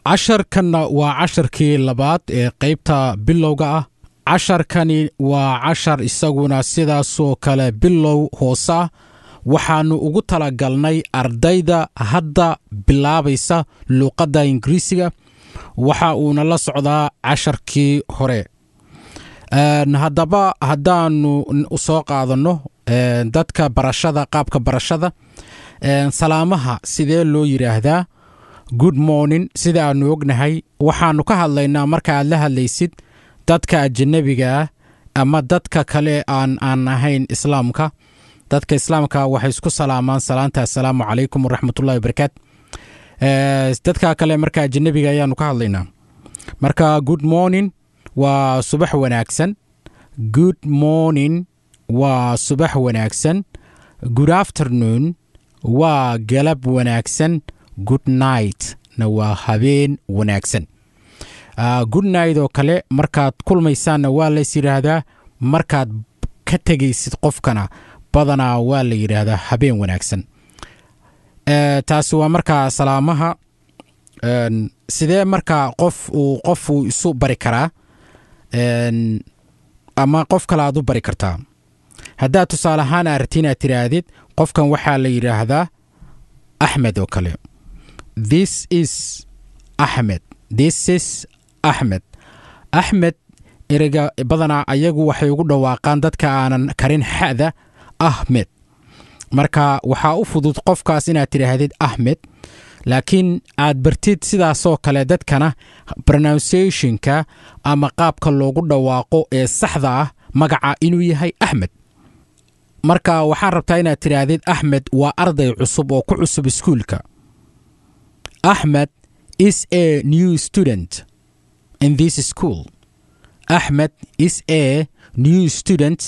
casharkanna waa casharkii labaad ee qaybta bilowga ah. casharkani waa cashar isaguna sidaasoo kale bilow hoosa. waxaanu ugu talagalnay ardayda hadda bilaabaysa luqadda Ingiriisiga. waxa uuna la socdaa casharkii hore. haddaba haddaanu soo qaadano dadka barashada, qaabka barashada, salaamaha sidee loo yiraahdaa? Good morning sida aanu ognahay. waxaanu ka hadlaynaa marka aad la hadlaysid dadka ajnabiga ah ama dadka kale aan ahayn islaamka. dadka islaamka waxay isku salaamaan salaanta assalaamu calaykum waraxmatullaahi wabarakaatu. dadka kale marka ajnabiga ayaanu ka hadlaynaa. marka good morning waa subax wanaagsan. good morning waa subax wanaagsan. good afternoon waa galab wanaagsan. good night na waa habeen wanaagsan. good night oo kale markaad kulmaysaanna waa la yiraahdaa. markaad ka tegaysid qofkana badanaa waa la yiraahdaa habeen wanaagsan. taasi waa markaa salaamaha. sidee markaa qof uu isu bari karaa ama qof kale aad u bari kartaa? haddaad tusaale ahaan aragtiin aad tiraahdid qofkan waxaa la yiraahdaa Ahmed oo kale. This is Ahmed. This is Ahmed. Ahmed ereyga badanaa ayagu waxay ugu dhawaaqaan dadka aanan karin xada Ahmed. marka waxaa u fudud qofkaas inaad tiraahdid Ahmed, laakiin aad bartid sidaasoo kale dadkana pronunciationka ama qaabka loogu dhawaaqo ee saxda ah magaca inuu yahay Ahmed. marka waxaan rabtaa inaad tiraahdid Ahmed waa arday cusub oo ku cusub iskuulka. Ahmed is a new student in this school. Ahmed is a new student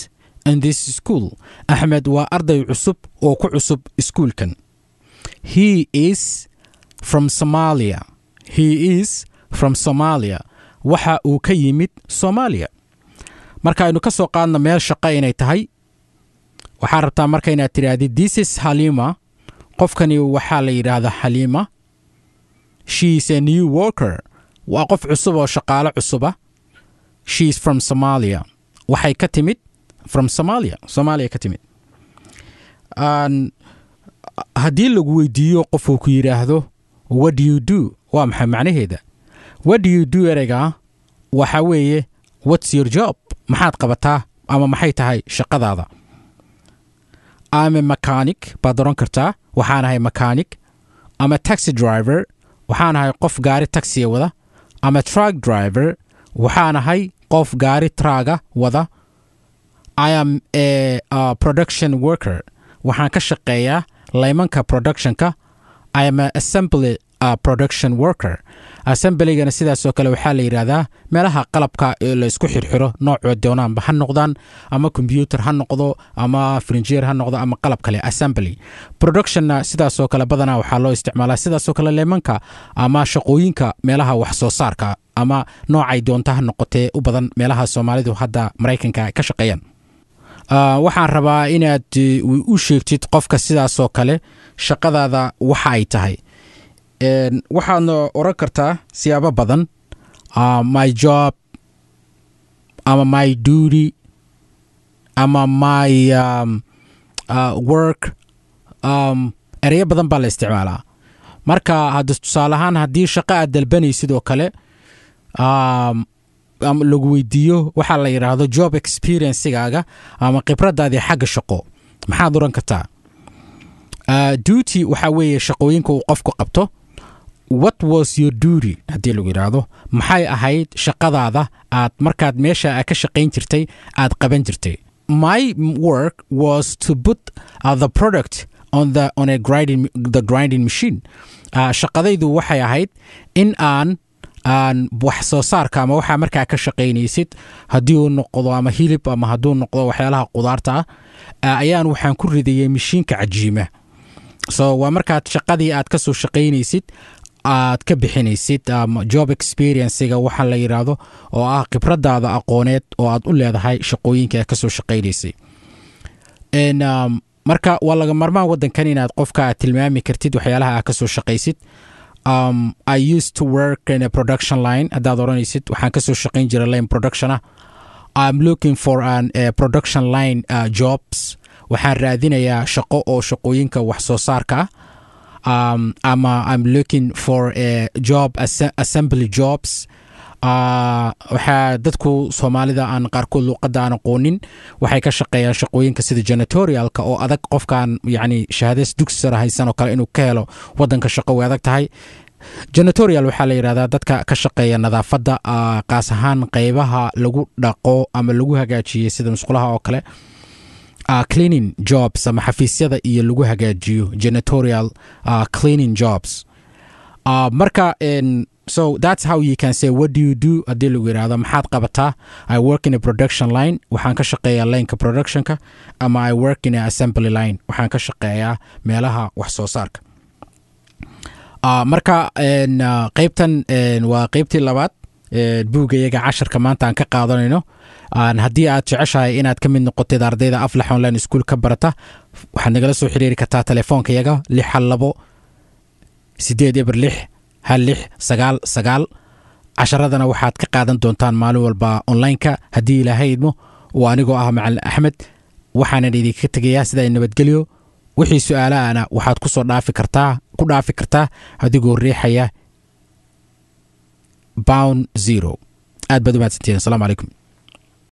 in this school. Ahmed waa arday cusub oo ku cusub iskuulkan. He is from Somalia. He is from Somalia. waxa uu ka yimid Soomaaliya. marka aynu ka soo qaadno meel shaqo inay tahay, waxaan rabtaa marka inaad tirahdid this is Halima. qofkani waxaa la yiraahdaa Halima. She is a new worker. waa qof cusub oo shaqaale cusub ah. She is from Somalia. waxay ka timid from Somalia. Somalia ka timid. haddii lagu weydiiyo qof uu ku yiraahdo what do you do, waa maxay macnaheeda? what do you do ereyga waxa weeye what's your job? maxaad qabataa ama maxay tahay shaqadaada? I'm a mechanic baad oran kartaa. waxaan ahay mechanic. I'm a taxi driver. waxaan ahay qof gaari taxi wada. I'm a truck driver. waxaan ahay qof gaari traga wada. I am a production worker. waxaan ka shaqeeyaa laymanka productionka. I am a assembly production worker. assemblygana sidaasoo kale waxaa la yiraahdaa meelaha qalabka ee la isku xirxiro noocoo doonaanba ha noqdaan, ama computer ha noqdo, ama furniture ha noqdo, ama qalab kale. assembly productionna sidaasoo kale badanaa waxaa loo isticmaalaa sidaasoo kale laymanka ama shaqooyinka meelaha wax soo saarka ama noocay doonta ha noqotee u badan meelaha Soomaalidu hadda Mareykanka ka shaqeeyaan. waxaan rabaa inaad u sheegtid qofka sidaasoo kale shaqadaada waxa ay tahay. waxaadna oran kartaa siyaabo badan. my job ama my duty ama my work. ereyo badan baa la isticmaalaa. marka hadda tusaale ahaan haddii shaqo aad dalbanaysid oo kale lagu weydiiyo waxaa la yiraahdo job experience-gaaga ama khibradaadii xagga shaqo, maxaad oran kartaa? duty waxa weeye shaqooyinka uu qofku qabto. what was your duty haddii lagu yiraahdo maxay ahayd shaqadaada aad markaad meesha ka shaqayn jirtay aad qaban jirtay? my work was to put the product on a grinding machine. shaqadaydu waxay ahayd in aan wax soo saarka ama waxa markaa ka shaqaynaysid haddii uu noqdo ama hilib ama hadduu noqdo waxyaalaha qudaarta ayaan waxaan ku ridayay mishiinka cajiima. so waa markaad shaqadii aad ka soo shaqaynaysid aad ka bixinaysid job experience-ga waxa la yiraahdo oo ah khibradaada aqooneed oo aad u leedahay shaqooyinka ka soo shaqaynaysay. marka waa laga marmaan wadankan inaad qofka tilmaami kartid waxyaalaha aad ka soo shaqaysid. I used to work in a production line haddaad oranaysid waxaan kasoo shaqayn jiray line production ah. I'm looking for an production line jobs waxaan raadinayaa shaqo oo shaqooyinka wax soo saarka ah. ama I'm looking for a job assembly jobs. waxaa dadku Soomaalida aan qaarkood luqadda aan aqoonin waxay ka shaqeeyaan shaqooyinka sida janitorialka oo adag qofkan yani shahaadada dugsi sare haysan oo kale inuu ka helo wadanka shaqo way adag tahay. Janitorial waxaa la yiraahdaa dadka ka shaqeeya nadaafadda qaas ahaan qaybaha lagu dhaqo ama lagu hagaajiyo sida musqulaha oo kale. Cleaning jobs ama xafiisyada iyo lagu hagaajiyo janitorial cleaning jobs. Marka so that's how you can say what do you do hadii lagu yiraahdo maxaad qabataa. I work in a production line waxaan ka shaqeeyaa lineka productionka ama I work in a assembly line waxaan ka shaqeeyaa meelaha wax soo saarka. marka qaybtan waa qaybtii labaad buugayaga 10 maanta aan ka qaadanayno. haddii aad jeceshahay inaad ka mid noqotid ardayda Aflax Online School ka barata waxaad nagala soo xiriiri kartaa telefoonkayaga 626 casharadana waxaad ka qaadan doontaan maalin walba online-ka haddii Ilaahay idmo. waa anigoo ah Macallin Axmed waxaan idinka tagayaa sida nabadgelyo. wixii su'aalaana waxaad ku dhaafi kartaa adigoo riixaya pound 0. aad baad u mahadsantihiin. Assalaamu calaykum.